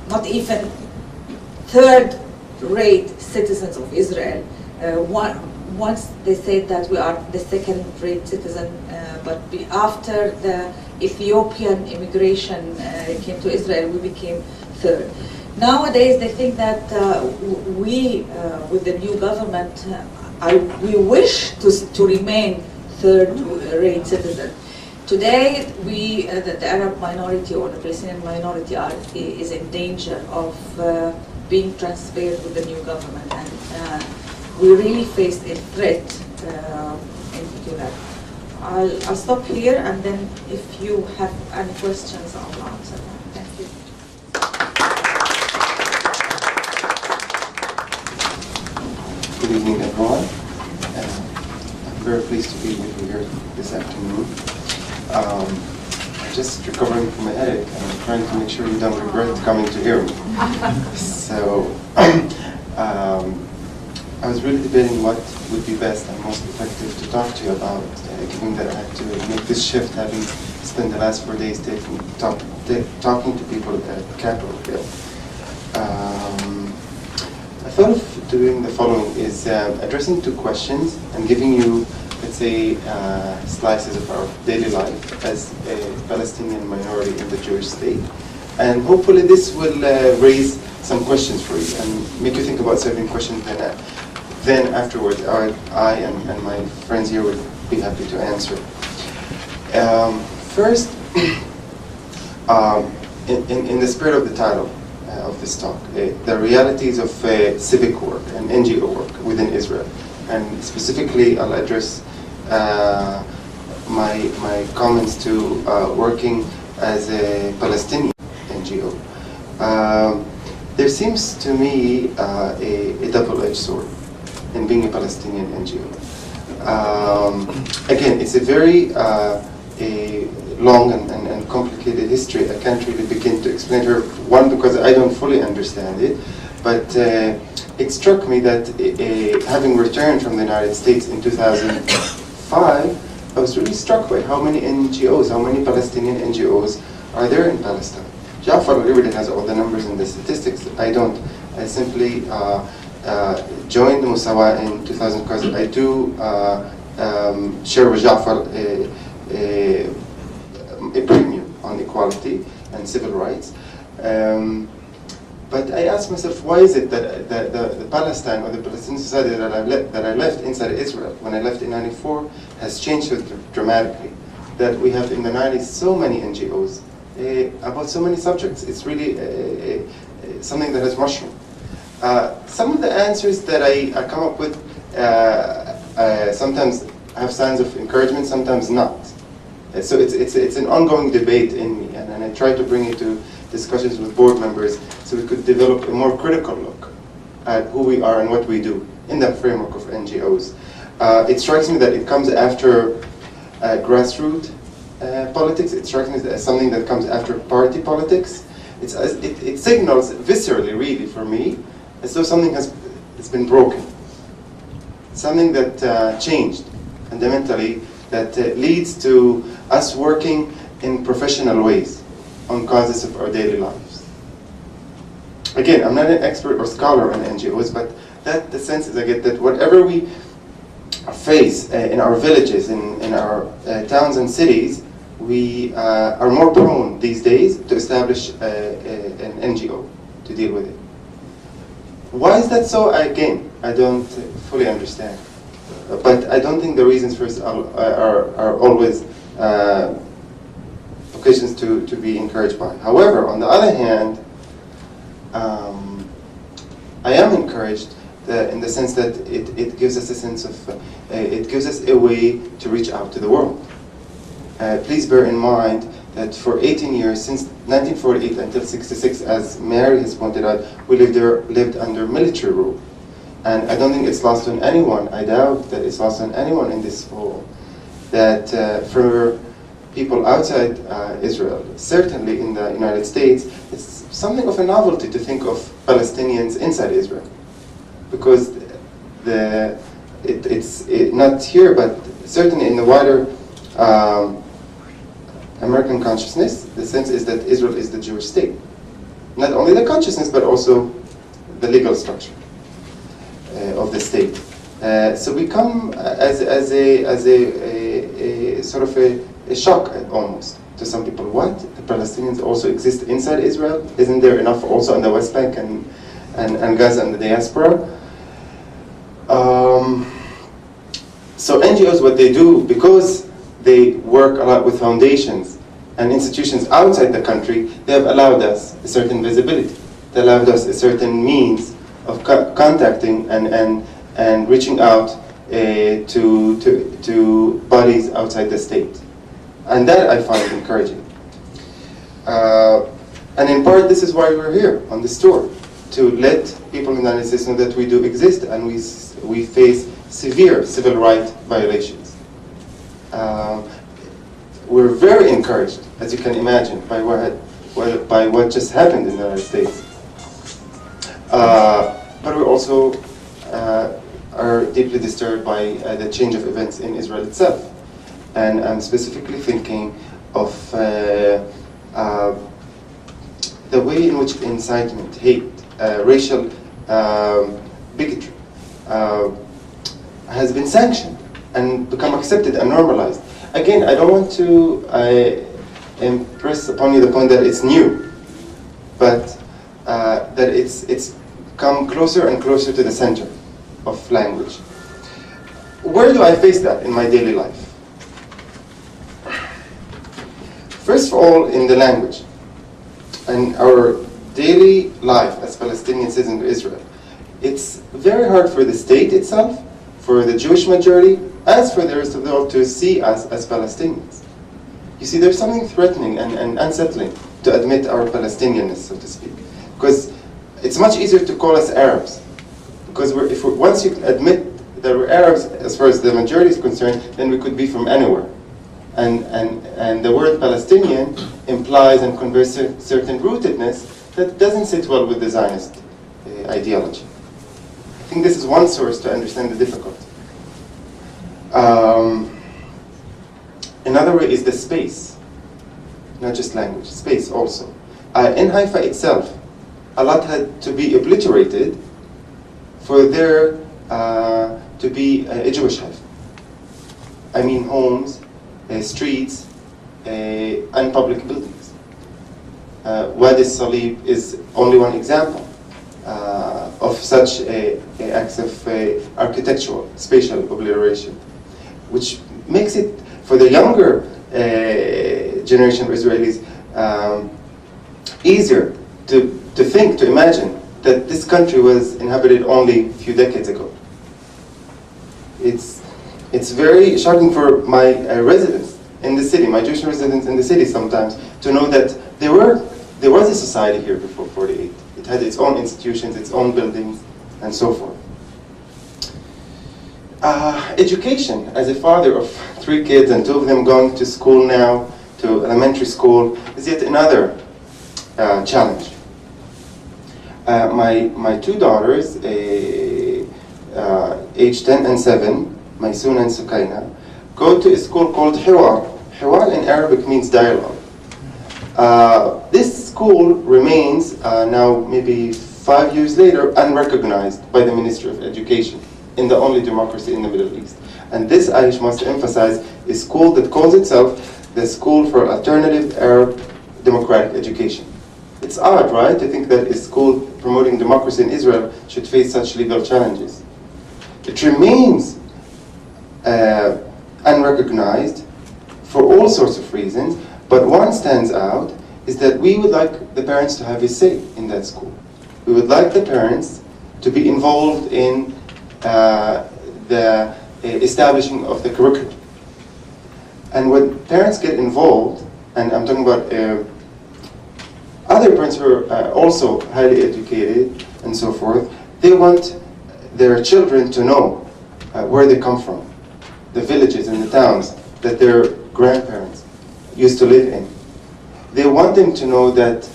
not even third-rate citizens of Israel. Once they said that we are the second-rate citizen, but after the Ethiopian immigration came to Israel, we became third. Nowadays, they think that we, with the new government, we wish to remain third-rate citizen. Today, the Arab minority or the Palestinian minority is in danger of being transferred with the new government, and we really face a threat in particular. I'll stop here, and then if you have any questions, I'll answer them. Thank you. Good evening, everyone. I'm very pleased to be with you here this afternoon. I'm just recovering from a headache, and I'm trying to make sure you don't regret coming to hear me. So, I was really debating what would be best and most effective to talk to you about, given that I had to make this shift, having spent the last 4 days talking to people at Capitol Hill. I thought of doing the following, is addressing 2 questions and giving you, let's say, slices of our daily life as a Palestinian minority in the Jewish state. And hopefully this will raise some questions for you and make you think about certain questions that then afterwards I and my friends here would be happy to answer. First, in the spirit of the title of this talk, the realities of civic work and NGO work within Israel. And specifically, I'll address my comments to working as a Palestinian NGO. There seems to me a double-edged sword in being a Palestinian NGO. Again, it's a very long and complicated history. I can't really begin to explain to her, one, because I don't fully understand it, but it struck me that having returned from the United States in 2005, I was really struck by how many NGOs, how many Palestinian NGOs are there in Palestine. Jafar really has all the numbers and the statistics. I don't. I simply joined the Mossawa in 2000 because I do share with Jafar a premium on equality and civil rights. But I asked myself, why is it that the Palestine or the Palestinian society that I left inside Israel when I left in '94 has changed so dramatically? That we have in the '90s so many NGOs about so many subjects. It's really something that has mushroomed. Some of the answers that I come up with sometimes have signs of encouragement, sometimes not. So it's an ongoing debate in me, and I try to bring it to discussions with board members so we could develop a more critical look at who we are and what we do in that framework of NGOs. It strikes me that it comes after grassroots politics. It strikes me as something that comes after party politics. It signals viscerally, really, for me, as though something has been broken. Something that changed fundamentally, that leads to us working in professional ways on causes of our daily lives. Again, I'm not an expert or scholar on NGOs, but the sense is I get that whatever we face in our villages, in our towns and cities, we are more prone these days to establish an NGO to deal with it. Why is that so? Again, I don't fully understand. But I don't think the reasons for it are always occasions to be encouraged by. However, on the other hand, I am encouraged in the sense that it gives us a sense of, it gives us a way to reach out to the world. Please bear in mind that for 18 years, since 1948 until 66, as Mary has pointed out, we lived under military rule. And I don't think it's lost on anyone, I doubt that it's lost on anyone in this hall, that for people outside Israel, certainly in the United States, it's something of a novelty to think of Palestinians inside Israel. Because it's not here, but certainly in the wider American consciousness, the sense is that Israel is the Jewish state. not only the consciousness, but also the legal structure of the state. So we come as a sort of a shock almost to some people. What? The Palestinians also exist inside Israel? Isn't there enough also on the West Bank and Gaza and the diaspora? So NGOs, what they do, because they work a lot with foundations and institutions outside the country, they have allowed us a certain visibility. They allowed us a certain means of contacting and reaching out to bodies outside the state. And that I find encouraging. And in part, this is why we're here on this tour, to let people in the United States know that we do exist and we face severe civil rights violations. We're very encouraged, as you can imagine, by what just happened in the United States. But we also are deeply disturbed by the change of events in Israel itself. And I'm specifically thinking of the way in which incitement, hate, racial bigotry has been sanctioned and become accepted and normalized. Again, I don't want to impress upon you the point that it's new, but that it's come closer and closer to the center of language. Where do I face that in my daily life? First of all, in the language. And our daily life as Palestinian citizens of Israel, it's very hard for the state itself, for the Jewish majority, as for the rest of the world to see us as Palestinians. You see, there's something threatening and unsettling to admit our Palestinianness, so to speak. Because it's much easier to call us Arabs. Because once you admit that we're Arabs, as far as the majority is concerned, then we could be from anywhere. And the word Palestinian implies and conveys certain rootedness that doesn't sit well with the Zionist ideology. I think this is one source to understand the difficulty. Another way is the space, not just language, space also. In Haifa itself, a lot had to be obliterated for there to be a Jewish Haifa. I mean homes, streets, and public buildings. Wadi Salib is only one example of such acts of architectural, spatial obliteration, which makes it, for the younger generation of Israelis, easier to think, to imagine that this country was inhabited only a few decades ago. It's very shocking for my residents in the city, my Jewish residents in the city sometimes, to know that there was a society here before 48. It had its own institutions, its own buildings, and so forth. Education. As a father of 3 kids and 2 of them going to school now, to elementary school, is yet another challenge. My 2 daughters, age 10 and 7, Maysoon and Sukaina, go to a school called Hiwar. Hiwar in Arabic means dialogue. This school remains now maybe 5 years later unrecognized by the Ministry of Education in the only democracy in the Middle East. And this, I must emphasize, is a school that calls itself the School for Alternative Arab Democratic Education. It's odd, right, to think that a school promoting democracy in Israel should face such legal challenges. It remains unrecognized for all sorts of reasons, but one stands out is that we would like the parents to have a say in that school. We would like the parents to be involved in the establishing of the curriculum. And when parents get involved, and I'm talking about other parents who are also highly educated and so forth, they want their children to know where they come from, the villages and the towns that their grandparents used to live in. They want them to know that